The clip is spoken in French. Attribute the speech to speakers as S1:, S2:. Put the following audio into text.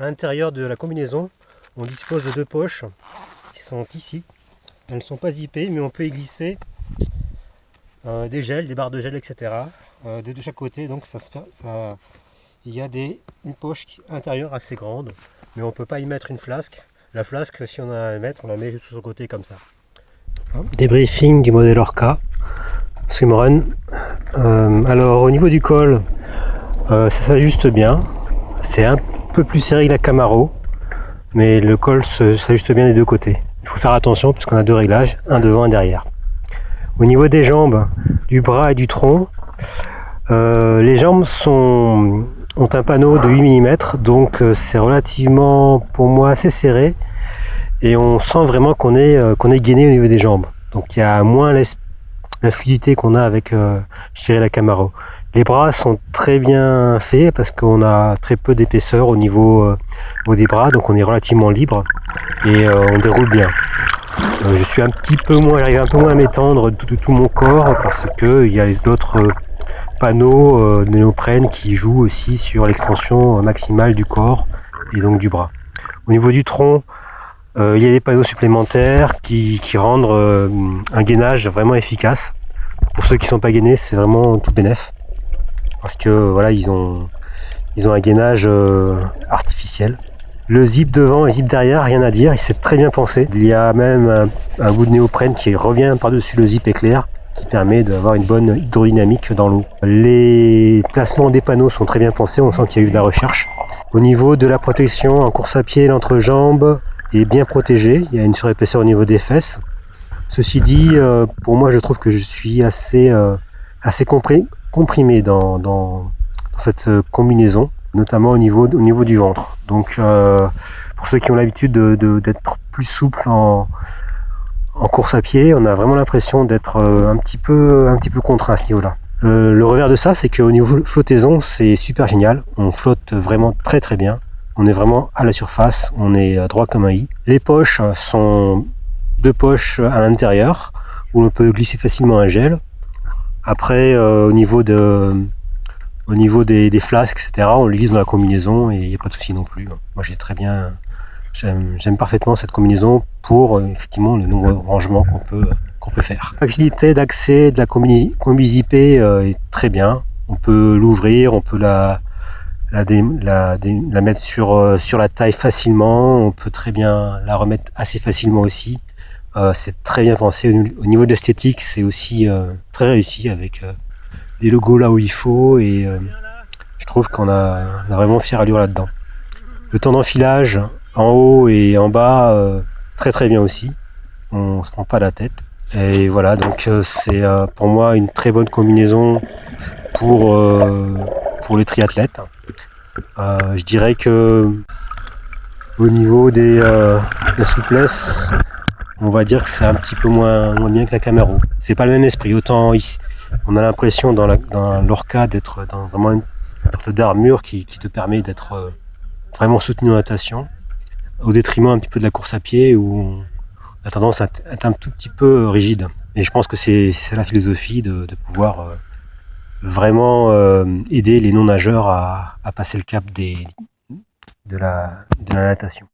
S1: l'intérieur de la combinaison, on dispose de deux poches qui sont ici. Elles ne sont pas zippées, mais on peut y glisser des gels, des barres de gel, etc. De chaque côté, donc il y a une poche intérieure assez grande, mais on ne peut pas y mettre une flasque. La flasque, si on a à la mettre, on la met juste sur le côté comme ça. Débriefing du modèle Orca Swimrun. Alors au niveau du col, ça s'ajuste bien. C'est un peu plus serré que la Camaro, mais le col s'ajuste bien des deux côtés. Il faut faire attention parce qu'on a deux réglages, un devant et un derrière. Au niveau des jambes, du bras et du tronc, les jambes ont un panneau de 8 mm, donc c'est relativement pour moi assez serré et on sent vraiment qu'on est gainé au niveau des jambes. Donc il y a moins la fluidité qu'on a avec je dirais la Camaro. Les bras sont très bien faits parce qu'on a très peu d'épaisseur au niveau des bras, donc on est relativement libre et on déroule bien. Je suis j'arrive un peu moins à m'étendre de tout mon corps parce que il y a d'autres panneaux de néoprène qui jouent aussi sur l'extension maximale du corps et donc du bras. Au niveau du tronc, il y a des panneaux supplémentaires qui rendent un gainage vraiment efficace. Pour ceux qui ne sont pas gainés, c'est vraiment tout bénef. Parce que voilà, ils ont un gainage artificiel. Le zip devant et zip derrière, rien à dire, il s'est très bien pensé. Il y a même un bout de néoprène qui revient par-dessus le zip éclair, qui permet d'avoir une bonne hydrodynamique dans l'eau. Les placements des panneaux sont très bien pensés, on sent qu'il y a eu de la recherche. Au niveau de la protection en course à pied, l'entrejambe est bien protégé, il y a une surépaisseur au niveau des fesses. Ceci dit, pour moi je trouve que je suis assez comprimé dans cette combinaison, notamment au niveau du ventre. Donc pour ceux qui ont l'habitude d'être plus souple en course à pied, on a vraiment l'impression d'être un petit peu contraint à ce niveau-là. Le revers de ça, c'est qu'au niveau flottaison, c'est super génial. On flotte vraiment très très bien. On est vraiment à la surface, on est droit comme un i. Les poches sont deux poches à l'intérieur où l'on peut glisser facilement un gel. Après, au niveau des flasques, etc., on le glisse dans la combinaison et il n'y a pas de souci non plus. Moi, j'aime parfaitement cette combinaison pour effectivement le nombre de rangements qu'on peut faire. La facilité d'accès de la combi zippée est très bien. On peut l'ouvrir, on peut la mettre sur la taille facilement. On peut très bien la remettre assez facilement aussi. C'est très bien pensé. Au niveau de l'esthétique, c'est aussi très réussi avec les logos là où il faut et je trouve qu'on a vraiment fière allure là-dedans. Le temps d'enfilage en haut et en bas, très très bien aussi. On se prend pas la tête. Et voilà, donc c'est pour moi une très bonne combinaison pour les triathlètes. Je dirais que au niveau de la souplesse, on va dire que c'est un petit peu moins bien que la Camaro. C'est pas le même esprit. Autant ici, on a l'impression dans l'Orca d'être dans vraiment une sorte d'armure qui te permet d'être vraiment soutenu en natation, au détriment un petit peu de la course à pied où on a tendance à être un tout petit peu rigide. Et je pense que c'est la philosophie de pouvoir vraiment aider les non-nageurs à passer le cap de la natation.